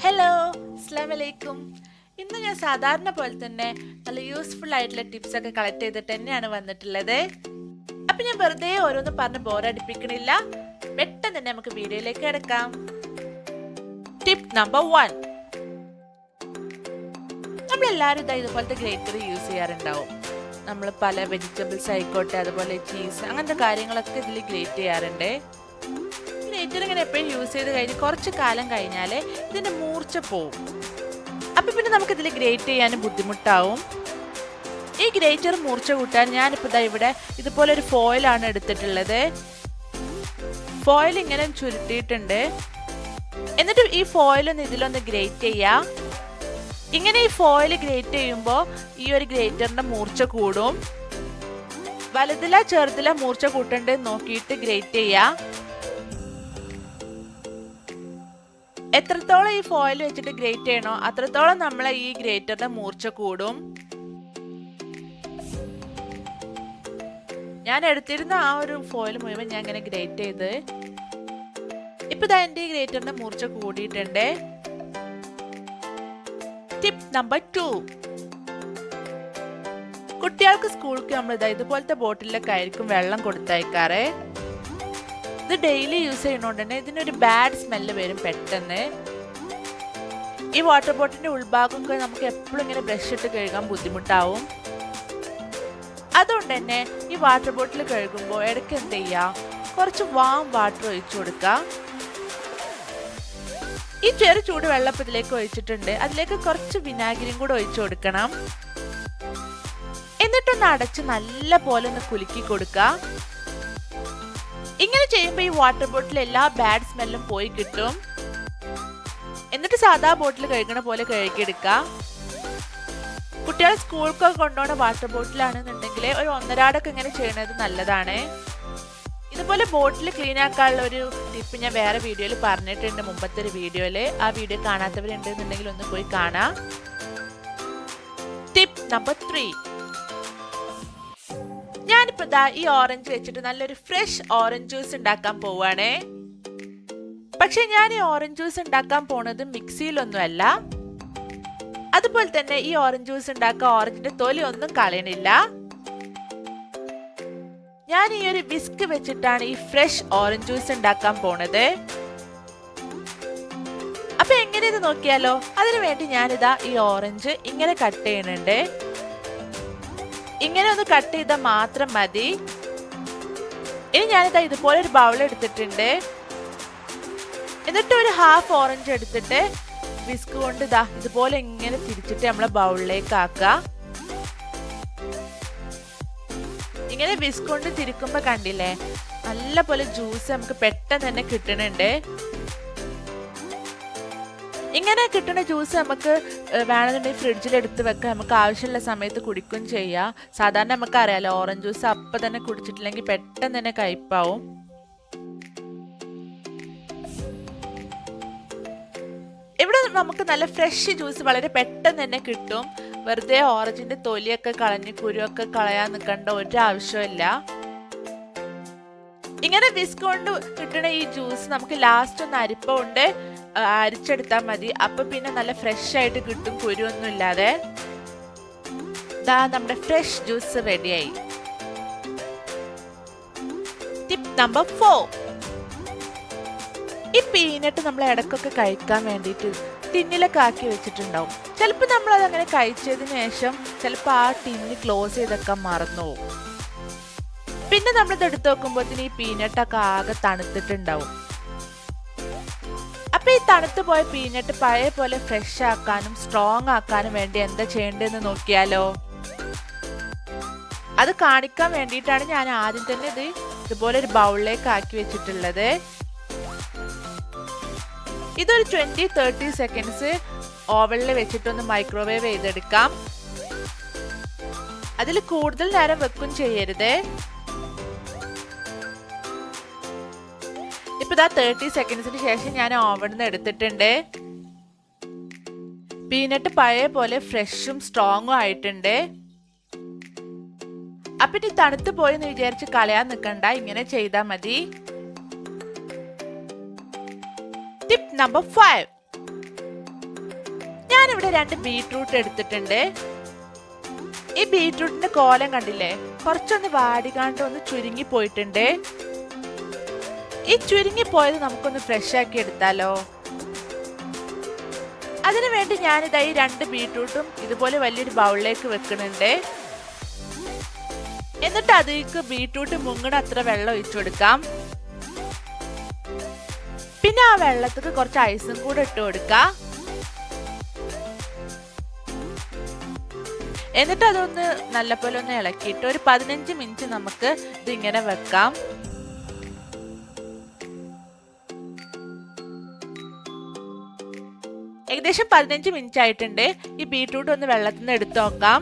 Hello, അസ്സലാമു അലൈക്കും. ഇന്ന് ഞാൻ സാധാരണ പോലെ തന്നെ നല്ല യൂസ്ഫുൾ ആയിട്ടുള്ള ടിപ്സ് ഒക്കെ കളക്ട് ചെയ്തിട്ട് തന്നെയാണ് വന്നിട്ടുള്ളത്. അപ്പൊ ഞാൻ വെറുതെ ഓരോന്ന് പറഞ്ഞ് ബോറടിപ്പിക്കണില്ല, പെട്ടെന്ന് തന്നെ നമുക്ക് വീഡിയോയിലേക്ക് കിടക്കാം. Tip number 1. നമ്മളെല്ലാവരും ഇതുപോലത്തെ ഗ്രേറ്റർ യൂസ് ചെയ്യാറുണ്ടാവും. നമ്മൾ പല വെജിറ്റബിൾസ് ആയിക്കോട്ടെ, അതുപോലെ ചീസ്, അങ്ങനത്തെ കാര്യങ്ങളൊക്കെ ഇതിൽ ഗ്രേറ്റ് ചെയ്യാറുണ്ട്. ഗ്രേറ്റർ ഇങ്ങനെ എപ്പോഴും യൂസ് ചെയ്ത് കഴിഞ്ഞ് കുറച്ച് കാലം കഴിഞ്ഞാൽ ഇതിൻ്റെ മൂർച്ച പോവും. അപ്പം പിന്നെ നമുക്കിതിൽ ഗ്രേറ്റ് ചെയ്യാനും ബുദ്ധിമുട്ടാവും. ഈ ഗ്രേറ്റർ മൂർച്ച കൂട്ടാൻ ഞാനിപ്പോൾ ഇവിടെ ഇതുപോലെ ഒരു ഫോയിലാണ് എടുത്തിട്ടുള്ളത്. ഫോയിൽ ഇങ്ങനെ ചുരുട്ടിയിട്ടുണ്ട്. എന്നിട്ട് ഈ ഫോയിലൊന്ന് ഇതിലൊന്ന് ഗ്രേറ്റ് ചെയ്യാം. ഇങ്ങനെ ഈ ഫോയിൽ ഗ്രേറ്റ് ചെയ്യുമ്പോൾ ഈ ഒരു ഗ്രേറ്ററിന്റെ മൂർച്ച കൂടും. വലുതില ചെറുതില മൂർച്ച കൂട്ടേണ്ടത് നോക്കിയിട്ട് ഗ്രേറ്റ് ചെയ്യാം. എത്രത്തോളം ഈ ഫോയിൽ വെച്ചിട്ട് ഗ്രേറ്റ് ചെയ്യണോ അത്രത്തോളം നമ്മളെ ഈ ഗ്രേറ്ററിന്റെ മൂർച്ച കൂടും. ഞാൻ എടുത്തിരുന്ന ആ ഒരു ഫോയിൽ മുഴുവൻ ഞാൻ ഇങ്ങനെ ഗ്രേറ്റ് ചെയ്ത് ഇപ്പൊ എന്റെ ഈ ഗ്രേറ്ററിന്റെ മൂർച്ച കൂടിയിട്ടുണ്ട്. Tip number 2. കുട്ടികൾക്ക് സ്കൂൾക്ക് നമ്മൾ ഇതുപോലത്തെ ബോട്ടിലൊക്കെ ആയിരിക്കും വെള്ളം കൊടുത്തയക്കാറ്. ഇത് ഡെയിലി യൂസ് ചെയ്യുന്നതുകൊണ്ട് തന്നെ ഇതിനൊരു ബാഡ് സ്മെല്ല് വരും പെട്ടെന്ന്. ഈ വാട്ടർ ബോട്ടിലിന്റെ ഉൾഭാഗമൊക്കെ നമുക്ക് എപ്പോഴും ഇങ്ങനെ ബ്രഷ് ഇട്ട് കഴുകാൻ ബുദ്ധിമുട്ടാവും. അതുകൊണ്ട് തന്നെ ഈ വാട്ടർ ബോട്ടിൽ കഴുകുമ്പോൾ ഇടയ്ക്ക് എന്ത് ചെയ്യാം, കുറച്ച് വാം വാട്ടർ ഒഴിച്ചു കൊടുക്കാം. ഈ ചെറു ചൂട് വെള്ളപ്പത്തിലേക്ക് ഒഴിച്ചിട്ടുണ്ട്. അതിലേക്ക് കുറച്ച് വിനാഗിരിയും കൂടെ ഒഴിച്ചു കൊടുക്കണം. എന്നിട്ടൊന്ന് അടച്ച് നല്ല പോലെ ഒന്ന് കുലുക്കി കൊടുക്കാം. ഇങ്ങനെ ചെയ്യുമ്പോൾ ഈ വാട്ടർ ബോട്ടിൽ എല്ലാ ബാഡ് സ്മെല്ലും പോയി കിട്ടും. എന്നിട്ട് സാധാ ബോട്ടിൽ കഴുകണ പോലെ കഴുകിയെടുക്കാം. കുട്ടികൾ സ്കൂൾക്കൊക്കെ കൊണ്ടുപോകുന്ന വാട്ടർ ബോട്ടിലാണെന്നുണ്ടെങ്കിൽ ഒരു ഒന്നരാടൊക്കെ ഇങ്ങനെ ചെയ്യണത് നല്ലതാണ്. ഇതുപോലെ ബോട്ടിൽ ക്ലീൻ ആക്കാനുള്ള ഒരു ടിപ്പ് ഞാൻ വേറെ വീഡിയോയിൽ പറഞ്ഞിട്ടുണ്ട്, മുമ്പത്തെ ഒരു വീഡിയോയിൽ. ആ വീഡിയോ കാണാത്തവരുണ്ടെന്നുണ്ടെങ്കിൽ ഒന്ന് പോയി കാണാം. Tip number 3. ഞാനിപ്പോ ഈ ഓറഞ്ച് വെച്ചിട്ട് നല്ലൊരു ഫ്രഷ് ഓറഞ്ച് ജ്യൂസ് ഉണ്ടാക്കാൻ പോവാണേ. പക്ഷെ ഞാൻ ഈ ഓറഞ്ച് ജ്യൂസ് ഉണ്ടാക്കാൻ പോണത് മിക്സിയിലൊന്നുമല്ല. അതുപോലെ തന്നെ ഈ ഓറഞ്ച് ജ്യൂസ് ഉണ്ടാക്കാൻ ഓറഞ്ചിന്റെ തൊലി ഒന്നും കളയണില്ല. ഞാൻ ഈ ഒരു വിസ്ക് വെച്ചിട്ടാണ് ഈ ഫ്രഷ് ഓറഞ്ച് ജ്യൂസ് ഉണ്ടാക്കാൻ പോണത്. അപ്പൊ എങ്ങനെയത് നോക്കിയാലോ. അതിനു വേണ്ടി ഞാനിതാ ഈ ഓറഞ്ച് ഇങ്ങനെ കട്ട് ചെയ്യുന്നുണ്ട്. ഇങ്ങനെ ഒന്ന് കട്ട് ചെയ്താൽ മാത്രം മതി. ഇനി ഞാനിതാ ഇതുപോലെ ഒരു ബൗൾ എടുത്തിട്ടുണ്ട്. എന്നിട്ട് ഒരു ഹാഫ് ഓറഞ്ച് എടുത്തിട്ട് വിസ്ക് കൊണ്ട് ഇതുപോലെ ഇങ്ങനെ തിരിച്ചിട്ട് നമ്മളെ ബൗളിലേക്ക് ആക്കുക. ഇങ്ങനെ വിസ്ക് കൊണ്ട് തിരിക്കുമ്പോ കണ്ടില്ലേ, നല്ല പോലെ ജ്യൂസ് നമുക്ക് പെട്ടെന്ന് തന്നെ കിട്ടുന്നുണ്ട്. ഇങ്ങനെ കിട്ടുന്ന ജ്യൂസ് നമുക്ക് വേണമെന്നുണ്ടെങ്കിൽ ഫ്രിഡ്ജിൽ എടുത്ത് വെക്കാം. നമുക്ക് ആവശ്യമുള്ള സമയത്ത് കുടിക്കും ചെയ്യാം. സാധാരണ നമുക്ക് അറിയാലോ, ഓറഞ്ച് ജ്യൂസ് അപ്പം തന്നെ കുടിച്ചിട്ടില്ലെങ്കിൽ പെട്ടെന്ന് തന്നെ കയ്പാവും. ഇവിടെ നമുക്ക് നല്ല ഫ്രഷ് ജ്യൂസ് വളരെ പെട്ടെന്ന് തന്നെ കിട്ടും. വെറുതെ ഓറഞ്ചിന്റെ തൊലിയൊക്കെ കളഞ്ഞ് കുരുവൊക്കെ കളയാൻ നിൽക്കേണ്ട ഒരു ആവശ്യമില്ല. ഇങ്ങനെ വിസ്ക് കൊണ്ട് കിട്ടുന്ന ഈ ജ്യൂസ് നമുക്ക് ലാസ്റ്റ് ഒന്ന് അരിപ്പ കൊണ്ട് അരിച്ചെടുത്താൽ മതി. അപ്പൊ പിന്നെ നല്ല ഫ്രഷ് ആയിട്ട് കിട്ടും, കുരുവൊന്നും ഇല്ലാതെ. നമ്മുടെ ഫ്രഷ് ജ്യൂസ് റെഡിയായി. Tip number 4. ഈ പീനട്ട് നമ്മൾ ഇടക്കൊക്കെ കഴിക്കാൻ വേണ്ടിയിട്ട് ടിന്നിലൊക്കെ ആക്കി വെച്ചിട്ടുണ്ടാവും. ചിലപ്പോൾ നമ്മൾ അതങ്ങനെ കഴിച്ചതിന് ശേഷം ചിലപ്പോൾ ആ ടിന്ന് ക്ലോസ് ചെയ്തൊക്കെ മറന്നു പോകും. പിന്നെ നമ്മളിത് എടുത്ത് നോക്കുമ്പോഴത്തേന് ഈ പീനട്ടൊക്കെ ആകെ തണുത്തിട്ടുണ്ടാവും. അപ്പൊ ഈ തണുത്തു പോയ പീനട്ട് പഴയ പോലെ ഫ്രഷ് ആക്കാനും സ്ട്രോങ് ആക്കാനും വേണ്ടി എന്താ ചെയ്യേണ്ടതെന്ന് നോക്കിയാലോ. അത് കാണിക്കാൻ വേണ്ടിയിട്ടാണ് ഞാൻ ആദ്യം തന്നെ ഇതുപോലെ ഒരു ബൗളിലേക്ക് ആക്കി വെച്ചിട്ടുള്ളത്. ഇതൊരു 20-30 സെക്കൻഡ്സ് ഓവനിൽ വെച്ചിട്ടൊന്ന് മൈക്രോവേവ് ചെയ്തെടുക്കാം. അതിൽ കൂടുതൽ നേരം വെക്കും ചെയ്യരുത്. ഇപ്പൊ 30 സെക്കൻഡ്സിന് ശേഷം ഞാൻ ഓവനിൽ നിന്ന് എടുത്തിട്ടുണ്ട്. പീനട്ട് പഴയ പോലെ ഫ്രഷും സ്ട്രോങ്ങും ആയിട്ടുണ്ട്. അപ്പൊ ഇനി തണുത്ത് പോയെന്ന് വിചാരിച്ച് കളയാൻ നിൽക്കണ്ട, ഇങ്ങനെ ചെയ്താൽ മതി. Tip number 5. ഞാനിവിടെ 2 ബീട്രൂട്ട് എടുത്തിട്ടുണ്ട്. ഈ ബീട്രൂട്ടിന്റെ കോലം കണ്ടില്ലേ, കുറച്ചൊന്ന് വാടികാണ്ട് ഒന്ന് ചുരുങ്ങി പോയിട്ടുണ്ട്. ഈ ചുരുങ്ങി പോയത് നമുക്കൊന്ന് ഫ്രഷ് ആക്കി എടുത്താലോ. അതിനു വേണ്ടി ഞാനിതാ ഈ 2 ബീട്രൂട്ടും ഇതുപോലെ വലിയൊരു ബൗളിലേക്ക് വെക്കുന്നുണ്ട്. എന്നിട്ട് അതിലേക്ക് ബീട്രൂട്ട് മുങ്ങണ അത്ര വെള്ളം ഒഴിച്ചു കൊടുക്കാം. പിന്നെ ആ വെള്ളത്തിക്ക് കുറച്ച് ഐസും കൂടെ ഇട്ട് കൊടുക്കാം. എന്നിട്ട് അതൊന്ന് നല്ലപോലെ ഒന്ന് ഇളക്കിയിട്ട് ഒരു 15 മിനിറ്റ് നമുക്ക് ഇതിങ്ങനെ വെക്കാം. ഏകദേശം 15 മിനിറ്റ് ആയിട്ടുണ്ട്. ഈ ബീട്രൂട്ട് ഒന്ന് വെള്ളത്തിൽ നിന്ന് എടുത്തു നോക്കാം.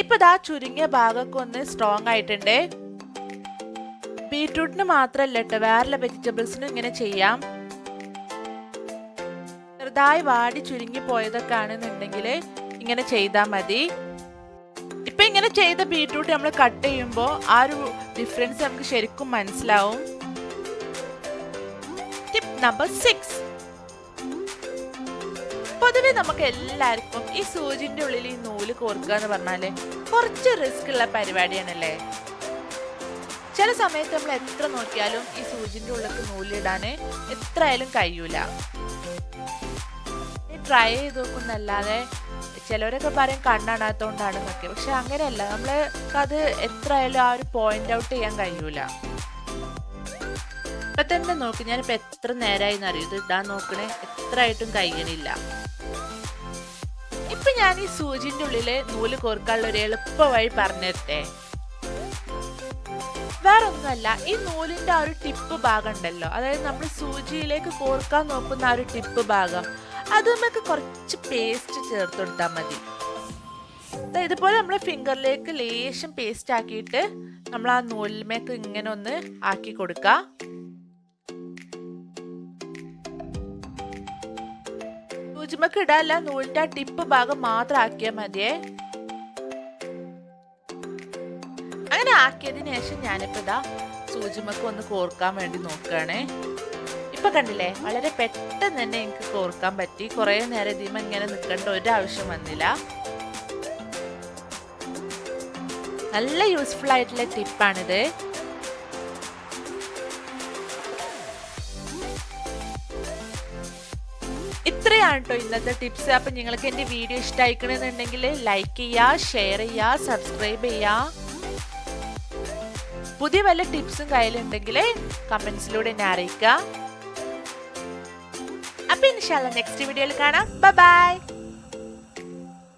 ഇപ്പൊ ഇതാ ചുരുങ്ങിയ ഭാഗമൊക്കെ ഒന്ന് സ്ട്രോങ് ആയിട്ടുണ്ട്. ബീട്രൂട്ടിന് മാത്രല്ല കേട്ടോ, വേറെ വെജിറ്റബിൾസിനും ഇങ്ങനെ ചെയ്യാം. ചെറുതായി വാടി ചുരുങ്ങി പോയതൊക്കെ ആണെന്നുണ്ടെങ്കിൽ ഇങ്ങനെ ചെയ്താൽ മതി. ഇപ്പൊ ഇങ്ങനെ ചെയ്ത ബീട്രൂട്ട് നമ്മൾ കട്ട് ചെയ്യുമ്പോൾ ആ ഒരു ഡിഫറൻസ് നമുക്ക് ശരിക്കും മനസ്സിലാവും. Tip number 6. പൊതുവെ നമുക്ക് എല്ലാവർക്കും ഈ സൂചിന്റെ ഉള്ളിൽ ഈ നൂല് കോർക്കുക എന്ന് പറഞ്ഞാല് കുറച്ച് റിസ്ക് ഉള്ള പരിപാടിയാണല്ലേ. ചില സമയത്ത് നമ്മൾ എത്ര നോക്കിയാലും ഈ സൂചിന്റെ ഉള്ളിലേക്ക് നൂലിടാന് എത്രയായാലും കഴിയൂല. ട്രൈ ചെയ്ത് നോക്കുന്നല്ലാതെ ചിലവരൊക്കെ പറയും കണ്ണാണാത്തോണ്ടാണ് നോക്കി. പക്ഷെ അങ്ങനെയല്ല, നമ്മള് അത് എത്രയായാലും ആ ഒരു പോയിന്റ് ഔട്ട് ചെയ്യാൻ കഴിയൂല. ഇപ്പൊ തന്നെ നോക്കി, ഞാനിപ്പോ എത്ര നേരമായി അറിയൂ ഇത് ഇടാൻ നോക്കണേ, എത്ര ആയിട്ടും കഴിയണില്ല. ഇപ്പൊ ഞാൻ ഈ സൂചിന്റെ ഉള്ളില് നൂല് കോർക്കാനുള്ള ഒരു എളുപ്പ വഴി പറഞ്ഞിട്ടേ. വേറെ ഒന്നുമല്ല, ഈ നൂലിന്റെ ആ ഒരു ടിപ്പ് ഭാഗം ഉണ്ടല്ലോ, അതായത് നമ്മൾ സൂചിയിലേക്ക് കോർക്കാൻ നോക്കുന്ന ആ ഒരു ടിപ്പ് ഭാഗം, അത് നമുക്ക് കുറച്ച് പേസ്റ്റ് ചേർത്ത് കൊടുത്താൽ മതി. ഇതുപോലെ നമ്മൾ ഫിംഗറിലേക്ക് ലേശം പേസ്റ്റ് ആക്കിയിട്ട് നമ്മൾ ആ നൂലിലേക്ക് ഇങ്ങനെ ഒന്ന് ആക്കി കൊടുക്കുക. സൂചിമക്ക് ഇടാല്ല, നൂലിന്റെ ആ ടിപ്പ് ഭാഗം മാത്രം ആക്കിയാൽ മതിയേ. അങ്ങനെ ആക്കിയതിനു ശേഷം ഞാനിപ്പോ ഇതാ സൂചിമക്ക് ഒന്ന് കോർക്കാൻ വേണ്ടി നോക്കുകയാണേ. ഇപ്പൊ കണ്ടില്ലേ, വളരെ പെട്ടെന്ന് തന്നെ എനിക്ക് കോർക്കാൻ പറ്റി. കുറെ നേരം ഇതിമ ഇങ്ങനെ നിൽക്കേണ്ട ഒരാവശ്യം വന്നില്ല. നല്ല യൂസ്ഫുൾ ആയിട്ടുള്ള ടിപ്പാണിത്. ഇത്രയാണ് കേട്ടോ ഇന്നത്തെ ടിപ്സ്. അപ്പൊ നിങ്ങൾക്ക് എന്റെ വീഡിയോ ഇഷ്ടമായിക്കണമെന്നുണ്ടെങ്കിൽ ലൈക്ക് ചെയ്യുക, ഷെയർ ചെയ്യുക, സബ്സ്ക്രൈബ് ചെയ്യുക. പുതിയ വല്ല ടിപ്സും കയ്യിലുണ്ടെങ്കിൽ കമന്റ്സിലൂടെ എന്നെ അറിയിക്കുക. അപ്പൊ ഇൻഷാല്ലാ നെക്സ്റ്റ് വീഡിയോയിൽ കാണാം. Bye bye.